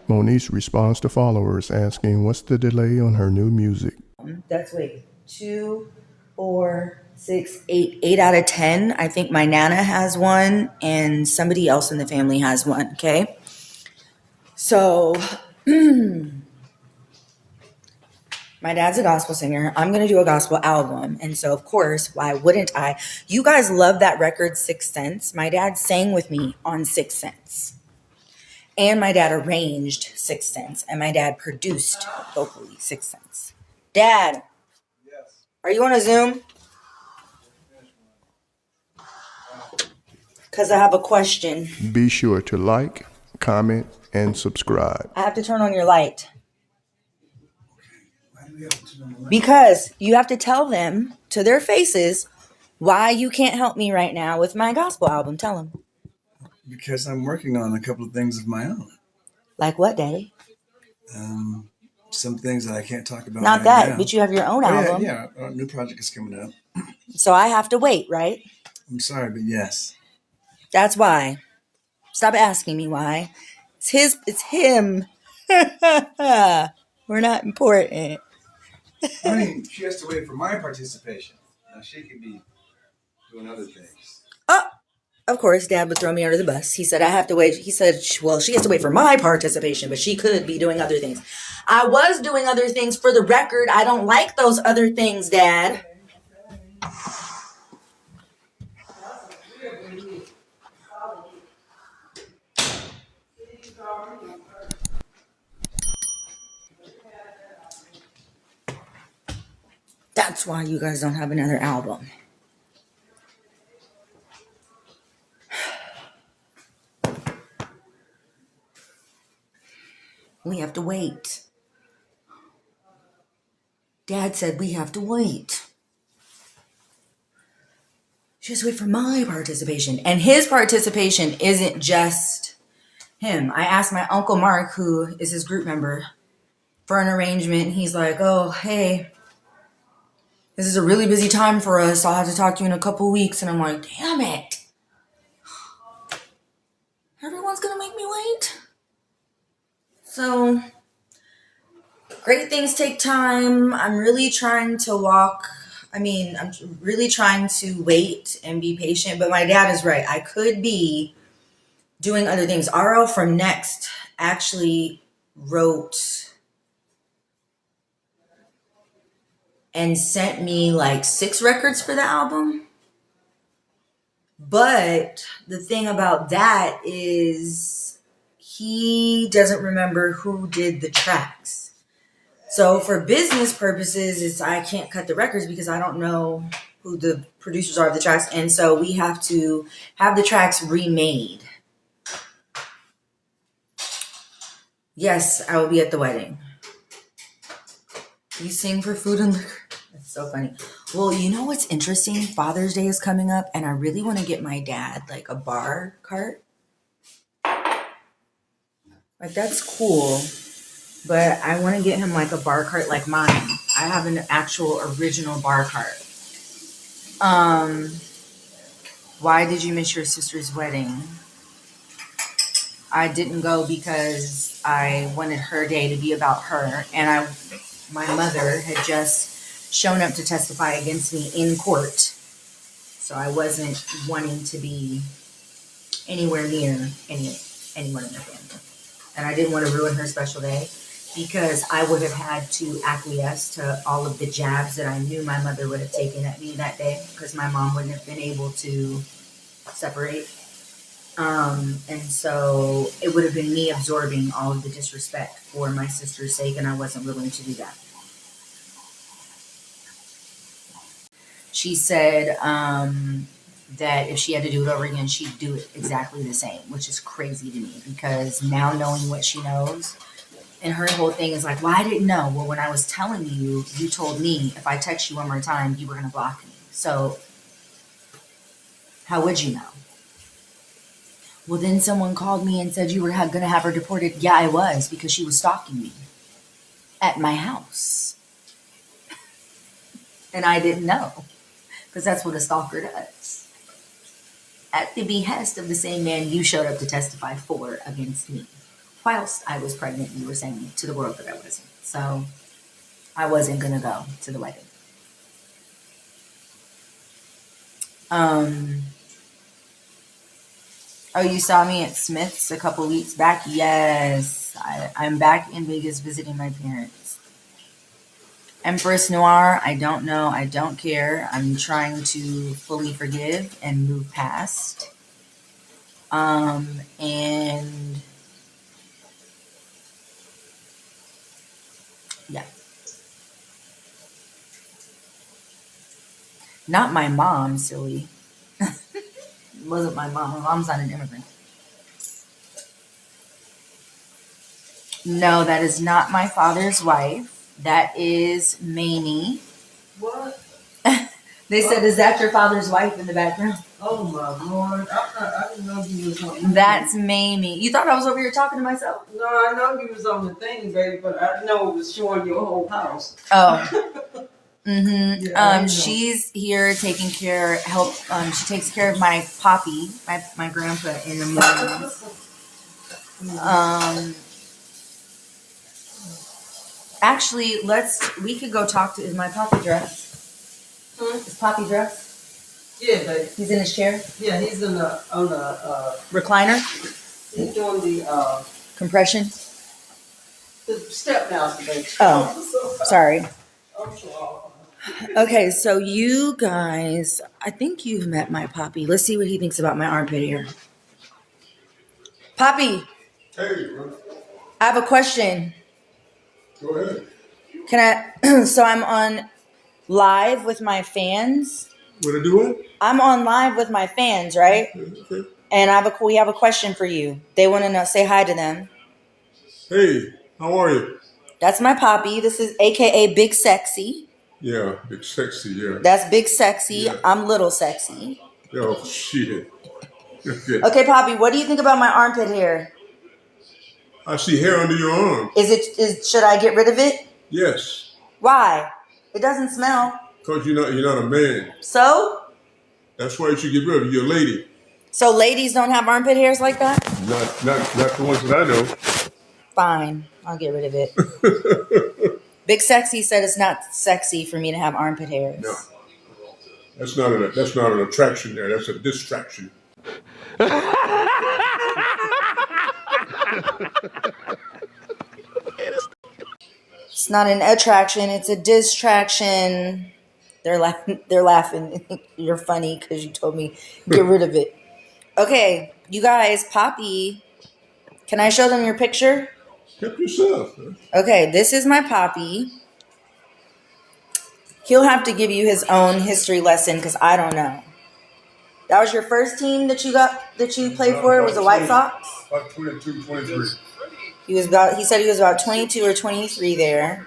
Moniece responds to followers asking what's the delay on her new music. That's wait, 2, 4, 6, 8, 8 out of 10. I think my Nana has one and somebody else in the family has one. Okay. So my dad's a gospel singer. I'm going to do a gospel album. And so, of course, why wouldn't I? You guys love that record, Sixth Sense. My dad sang with me on Sixth Sense. And my dad arranged Sixth Sense. And my dad produced vocally Sixth Sense. Dad, are you on a Zoom? Because I have a question. Be sure to like, comment, and subscribe. I have to turn on your light. Because you have to tell them to their faces why you can't help me right now with my gospel album. Tell them. Because I'm working on a couple of things of my own. Like what, Daddy? Some things that I can't talk about. Not right that, now. but you have your own album. Yeah. A new project is coming up. So I have to wait, right? I'm sorry, but yes. That's why. Stop asking me why. It's him. We're not important. Honey, she has to wait for my participation. Now she could be doing other things. Oh, of course, Dad would throw me under the bus. He said, I have to wait. He said, well, she has to wait for my participation, but she could be doing other things. I was doing other things for the record. I don't like those other things, Dad. That's why you guys don't have another album. We have to wait. Dad said we have to wait. Just wait for my participation. And his participation isn't just him. I asked my Uncle Mark, who is his group member, for an arrangement. He's like, oh, hey, this is a really busy time for us. I'll have to talk to you in a couple weeks. And I'm like, damn it. Everyone's going to make me wait. So, great things take time. I'm really trying to I'm really trying to wait and be patient. But my dad is right. I could be doing other things. RL from Next actually wrote and sent me like 6 records for the album. But the thing about that is he doesn't remember who did the tracks. So for business purposes, I can't cut the records because I don't know who the producers are of the tracks. And so we have to have the tracks remade. Yes, I will be at the wedding. You sing for food and liquor. That's so funny. Well, you know what's interesting? Father's Day is coming up, and I really want to get my dad like a bar cart. Like, that's cool. But I want to get him like a bar cart like mine. I have an actual original bar cart. Why did you miss your sister's wedding? I didn't go because I wanted her day to be about her, and my mother had just shown up to testify against me in court. So I wasn't wanting to be anywhere near anyone in her family. And I didn't want to ruin her special day because I would have had to acquiesce to all of the jabs that I knew my mother would have taken at me that day because my mom wouldn't have been able to separate. And so it would have been me absorbing all of the disrespect for my sister's sake, and I wasn't willing to do that. She said that if she had to do it over again, she'd do it exactly the same, which is crazy to me because now knowing what she knows, and her whole thing is like, well, I didn't know. Well, when I was telling you, you told me if I text you one more time, you were going to block me. So how would you know? Well, then someone called me and said you were going to have her deported. Yeah, I was, because she was stalking me at my house. And I didn't know, because that's what a stalker does. At the behest of the same man you showed up to testify for against me. whilst I was pregnant, you were saying to the world that I wasn't. So I wasn't going to go to the wedding. Oh, you saw me at Smith's a couple weeks back? Yes. I'm back in Vegas visiting my parents. Empress Noir, I don't know. I don't care. I'm trying to fully forgive and move past. And yeah. Not my mom, silly. It wasn't my mom. My mom's not an immigrant. No, that is not my father's wife. That is Mamie. What? They said, is that your father's wife in the background? Oh my Lord. I didn't know you was on. That's Mamie. You thought I was over here talking to myself? No, I know you was on the thing, baby, but I didn't know it was showing your whole house. Oh. Mm-hmm. Yeah, She's here taking care, she takes care of my poppy, my grandpa in the mornings. Actually, we could go talk to, is my poppy dressed? Is Poppy dressed? Yeah, baby. He's in his chair? Yeah, he's on the Recliner? he's doing the Compression? step down, baby. Oh, sorry. I'm sorry. Okay, so you guys, I think you've met my Poppy. Let's see what he thinks about my armpit hair. Poppy, Hey, bro. I have a question. Go ahead. Can I, so I'm on live with my fans. What to do it? I'm on live with my fans, right? Okay. And we have a question for you. They want to know, say hi to them. Hey, how are you? That's my Poppy. This is AKA Big Sexy. Yeah, big sexy, yeah. That's Big Sexy. Yeah. I'm Little Sexy. Oh, shit. Okay. Okay, Poppy, what do you think about my armpit hair? I see hair under your arm. Should I get rid of it? Yes. Why? It doesn't smell. Because you're not a man. So? That's why you should get rid of it. You're a lady. So ladies don't have armpit hairs like that? Not the ones that I know. Fine. I'll get rid of it. Big Sexy said it's not sexy for me to have armpit hairs. No. That's not an attraction there. That's a distraction. It's not an attraction, it's a distraction. They're laughing. You're funny because you told me get rid of it. Okay, you guys, Poppy. Can I show them your picture? Help yourself. Huh? Okay, this is my Poppy. He'll have to give you his own history lesson because I don't know. That was your first team that you played for? Was the White Sox? About 22, 23. He said he was about 22 or 23 there.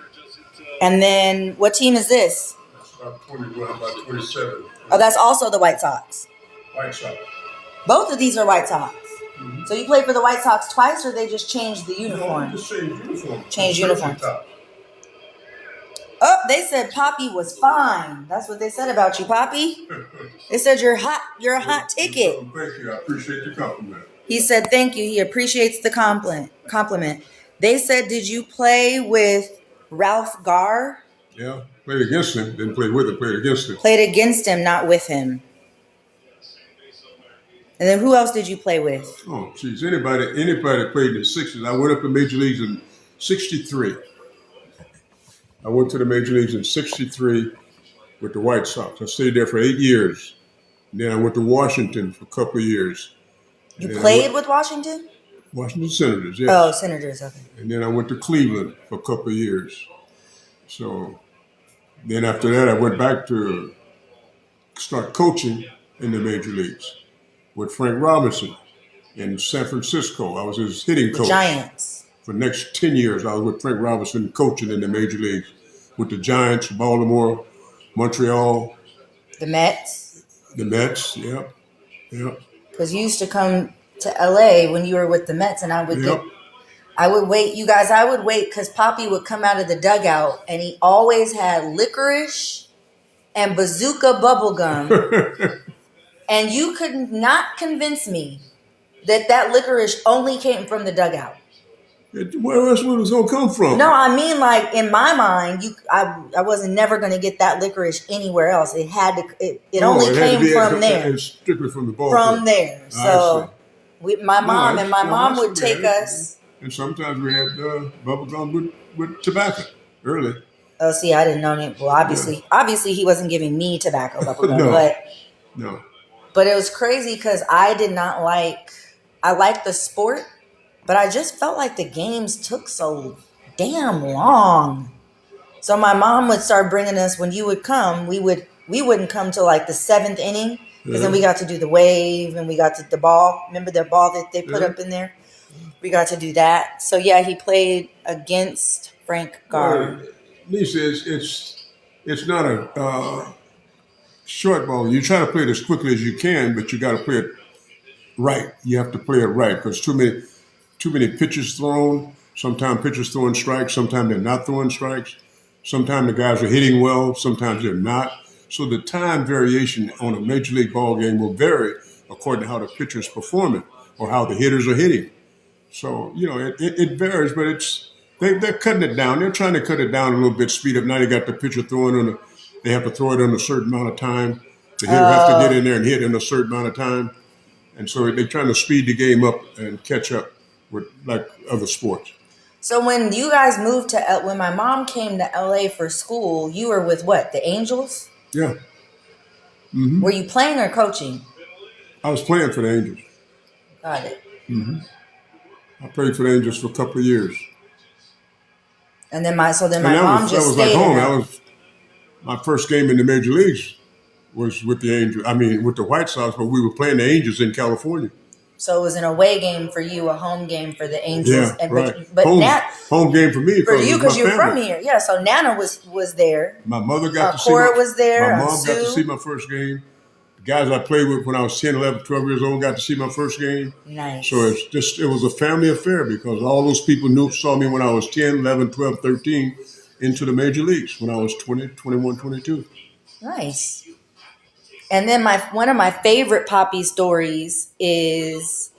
And then what team is this? About 21, about 27. Oh, that's also the White Sox. White Sox. Both of these are White Sox. Mm-hmm. So you played for the White Sox twice, or they just changed the uniform? No, just change uniform. Change uniform. Oh, they said Poppy was fine. That's what they said about you, Poppy. They said you're hot. You're a hot ticket. Thank you. I appreciate the compliment. He said thank you. He appreciates the compliment. They said, did you play with Ralph Garr? Yeah, played against him. Didn't play with him. Played against him. Played against him, not with him. And then who else did you play with? Oh, geez. Anybody played in the 60s. I went up to Major Leagues in 63. I went to the Major Leagues in 63 with the White Sox. I stayed there for 8 years. And then I went to Washington for a couple of years. You played with Washington? Washington Senators, yes. Oh, Senators, okay. And then I went to Cleveland for a couple of years. So then after that, I went back to start coaching in the Major Leagues with Frank Robinson in San Francisco. I was his hitting coach. The Giants. For the next 10 years, I was with Frank Robinson coaching in the Major Leagues with the Giants, Baltimore, Montreal. The Mets. The Mets, yep. Because you used to come to LA when you were with the Mets, and I would wait, you guys, I would wait because Poppy would come out of the dugout and he always had licorice and bazooka bubblegum. And you could not convince me that licorice only came from the dugout. Where else would it gonna come from? No, I mean like in my mind, I wasn't never going to get that licorice anywhere else. It had to. It Oh, only it had to came be from there. it's strictly from the ball From club. there. I see. So my No, mom and my mom that's would what we take had. us. And sometimes we had bubble gum with tobacco early. Oh, see, I didn't know it. Well, Yeah. obviously, he wasn't giving me tobacco bubble gum, No, no. but it was crazy because I did not like. I liked the sport, but I just felt like the games took so damn long. So my mom would start bringing us when you would come. We wouldn't come till like the seventh inning because then we got to do the wave and we got to the ball. Remember the ball that they put up in there? We got to do that. So yeah, he played against Frank Gar. Lisa, it's not a short ball. You try to play it as quickly as you can, but you got to play it right. You have to play it right because too many pitches thrown. Sometimes pitchers throwing strikes. Sometimes they're not throwing strikes. Sometimes the guys are hitting well. Sometimes they're not. So the time variation on a major league ball game will vary according to how the pitcher is performing or how the hitters are hitting. So it varies, but they're cutting it down. They're trying to cut it down a little bit, speed up. Now they got the pitcher throwing they have to throw it in a certain amount of time. The hitter has to get in there and hit in a certain amount of time. And so they're trying to speed the game up and catch up with like other sports. So when you guys moved to when my mom came to LA for school, you were with what? The Angels? Yeah. Were you playing or coaching? I was playing for the Angels. Got it. I played for the Angels for a couple of years. And then my And mom that just was like stayed. home. That was my first game in the major leagues was with the Angels. I mean, with the White Sox, but we were playing the Angels in California. So it was an away game for you, a home game for the Angels. Yeah, and, right. But home game for me for you because because you're from here. Yeah. So Nana was there. My mother got to see Cora was there. My mom got to Sue. see my first game. The guys I played with when I was 10, 11, 12 years old got to see my first game. Nice. So it was a family affair because all those people saw me when I was 10, 11, 12, 13 into the major leagues when I was 20, 21, 22. Nice. And then one of my favorite Poppy stories is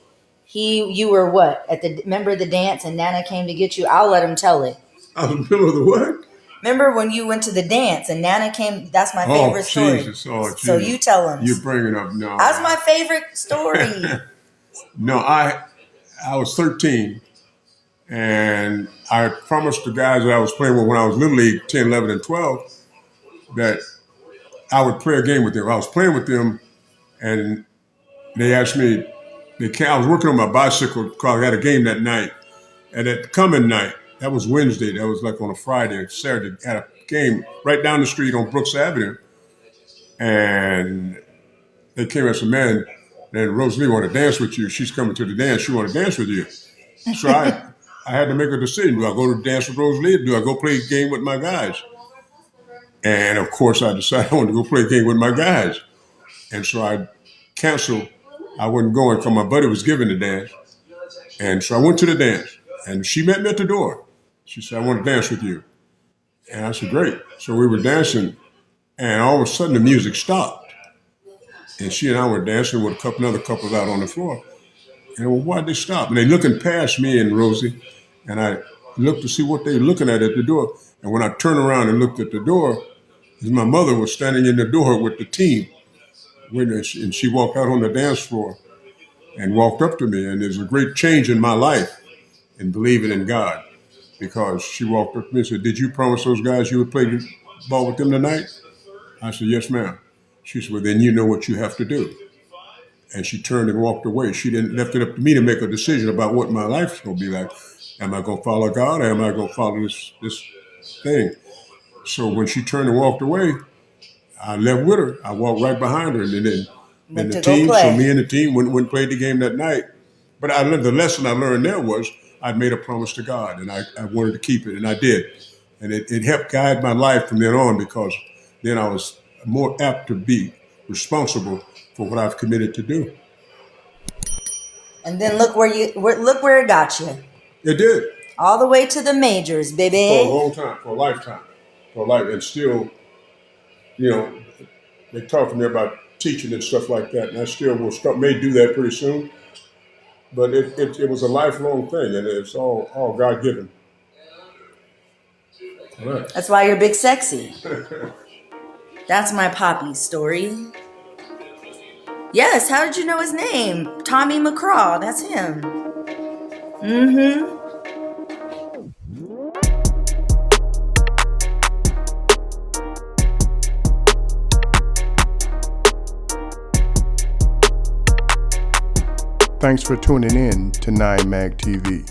you were what remember the dance and Nana came to get you. I'll let him tell it. I was in the middle of the what? Remember when you went to the dance and Nana came? That's my favorite story. Jesus. Oh, Jesus. So you tell him. You're bringing up no. That's my favorite story. No, I was 13, and I promised the guys that I was playing with when I was Little League, 10, 11, and 12, that I would play a game with them. I was playing with them, and they asked me, I was working on my bicycle because I had a game that night. And that coming night, that was Wednesday, that was like on a Friday or Saturday, at a game right down the street on Brooks Avenue. And they came and said, man, then Rosalie want to dance with you. She's coming to the dance. She want to dance with you. So I had to make a decision. Do I go to dance with Rosalie or do I go play a game with my guys? And of course, I decided I wanted to go play a game with my guys. And so I canceled. I wasn't going because my buddy was giving the dance. And so I went to the dance. And she met me at the door. She said, I want to dance with you. And I said, great. So we were dancing. And all of a sudden, the music stopped. And she and I were dancing with other couples out on the floor. And well, why'd they stop? And they looking past me and Rosie. And I looked to see what they were looking at the door. And when I turned around and looked at the door, my mother was standing in the door with the team. And she walked out on the dance floor and walked up to me. And there's a great change in my life in believing in God. Because she walked up to me and said, did you promise those guys you would play ball with them tonight? I said, yes, ma'am. She said, well, then you know what you have to do. And she turned and walked away. She didn't left it up to me to make a decision about what my life's going to be like. Am I going to follow God or am I going to follow this thing? So when she turned and walked away, I left with her. I walked right behind her. And then the team, so me and the team went and played the game that night. But the lesson I learned there was I'd made a promise to God and I wanted to keep it, and I did. And it helped guide my life from then on because then I was more apt to be responsible for what I've committed to do. And then look where it got you. It did. All the way to the majors, baby. For a long time, for a lifetime. For life. And still, they talk to me about teaching and stuff like that. And I still may do that pretty soon. But it was a lifelong thing, and it's all God given. Right. That's why you're big sexy. That's my Poppy's story. Yes, how did you know his name? Tommy McCraw, that's him. Mm-hmm. Thanks for tuning in to 9 Mag TV.